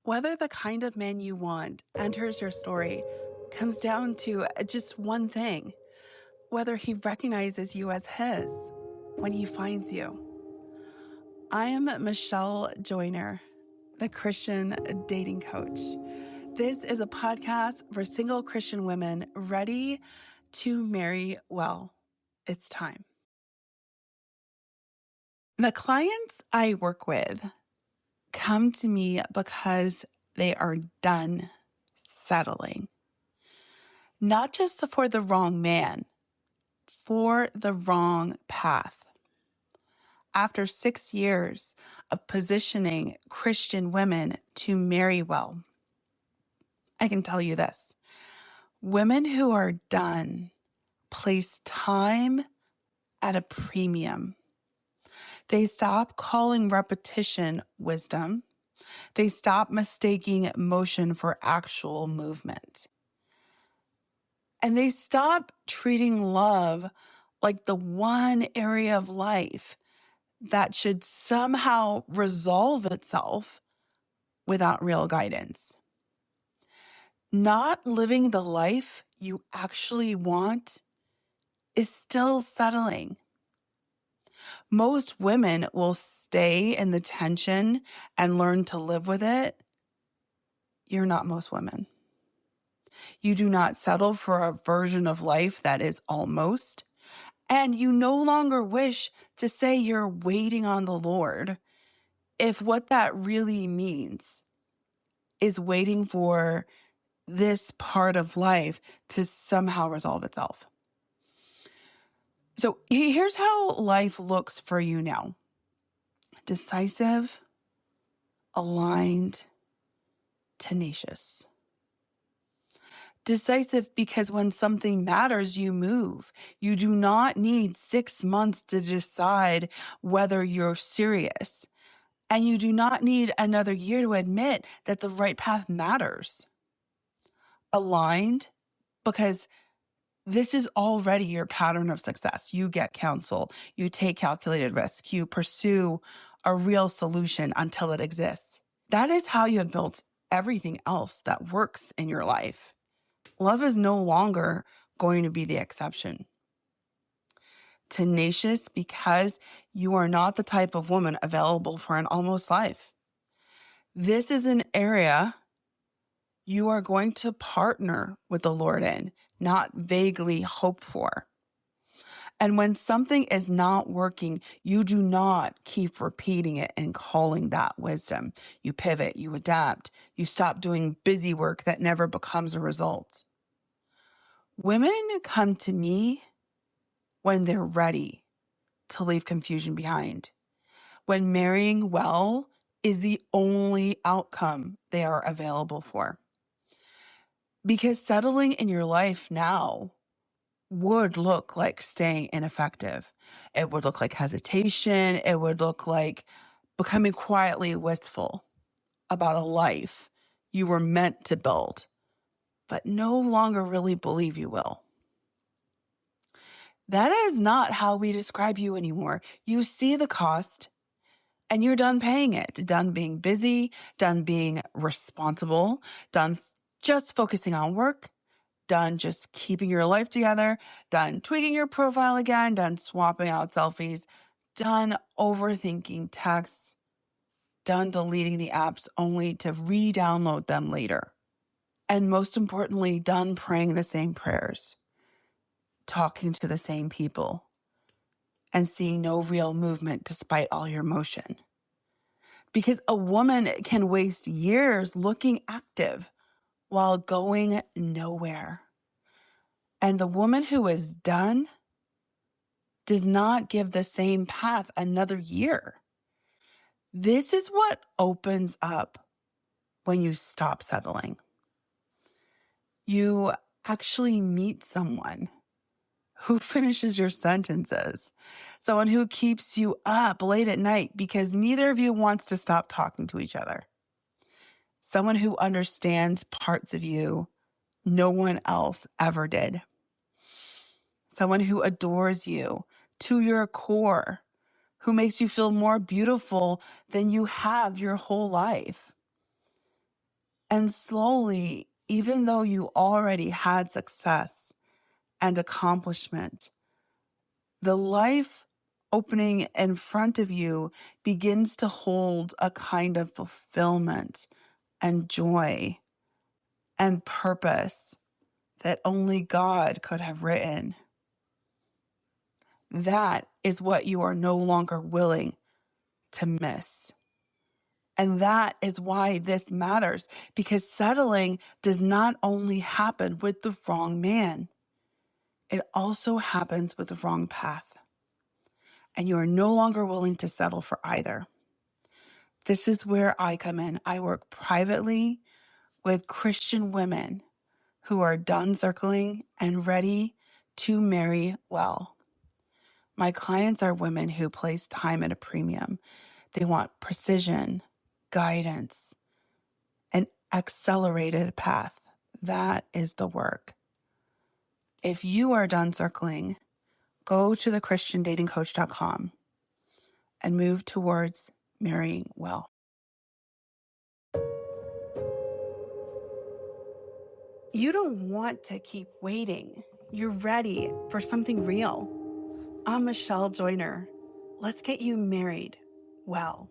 Whether the kind of man you want enters your story comes down to just one thing: whether he recognizes you as his when he finds you. I am Michelle Joyner, the Christian dating coach. This is a podcast for single Christian women ready to marry well. It's time. The clients I work with come to me because they are done settling. Not just for the wrong man, for the wrong path. After 6 years of positioning Christian women to marry well, I can tell you this: women who are done place time at a premium. They stop calling repetition wisdom. They stop mistaking motion for actual movement. And they stop treating love like the one area of life that should somehow resolve itself without real guidance. Not living the life you actually want is still settling. Most women will stay in the tension and learn to live with it. You're not most women. You do not settle for a version of life that is almost, and you no longer wish to say you're waiting on the Lord if what that really means is waiting for this part of life to somehow resolve itself. So here's how life looks for you now: decisive, aligned, tenacious. Decisive because when something matters, you move. You do not need 6 months to decide whether you're serious. And you do not need another year to admit that the right path matters. Aligned because this is already your pattern of success. You get counsel, you take calculated risk, you pursue a real solution until it exists. That is how you have built everything else that works in your life. Love is no longer going to be the exception. Tenacious because you are not the type of woman available for an almost life. This is an area you are going to partner with the Lord in, not vaguely hope for. And when something is not working, you do not keep repeating it and calling that wisdom. You pivot, you adapt, you stop doing busy work that never becomes a result. Women come to me when they're ready to leave confusion behind, when marrying well is the only outcome they are available for. Because settling in your life now would look like staying ineffective. It would look like hesitation. It would look like becoming quietly wistful about a life you were meant to build, but no longer really believe you will. That is not how we describe you anymore. You see the cost and you're done paying it, done being busy, done being responsible, done just focusing on work, done just keeping your life together, done tweaking your profile again, done swapping out selfies, done overthinking texts, done deleting the apps only to re-download them later. And most importantly, done praying the same prayers, talking to the same people, and seeing no real movement despite all your motion. Because a woman can waste years looking active while going nowhere. And the woman who is done does not give the same path another year. This is what opens up when you stop settling. You actually meet someone who finishes your sentences, someone who keeps you up late at night because neither of you wants to stop talking to each other, someone who understands parts of you no one else ever did, someone who adores you to your core, who makes you feel more beautiful than you have your whole life. And slowly, even though you already had success and accomplishment, the life opening in front of you begins to hold a kind of fulfillment and joy and purpose that only God could have written. That is what you are no longer willing to miss. And that is why this matters, because settling does not only happen with the wrong man, it also happens with the wrong path. And you are no longer willing to settle for either. This is where I come in. I work privately with Christian women who are done circling and ready to marry well. My clients are women who place time at a premium. They want precision, guidance, an accelerated path. That is the work. If you are done circling, go to thechristiandatingcoach.com and move towards marrying well. You don't want to keep waiting. You're ready for something real. I'm Michelle Joyner. Let's get you married well.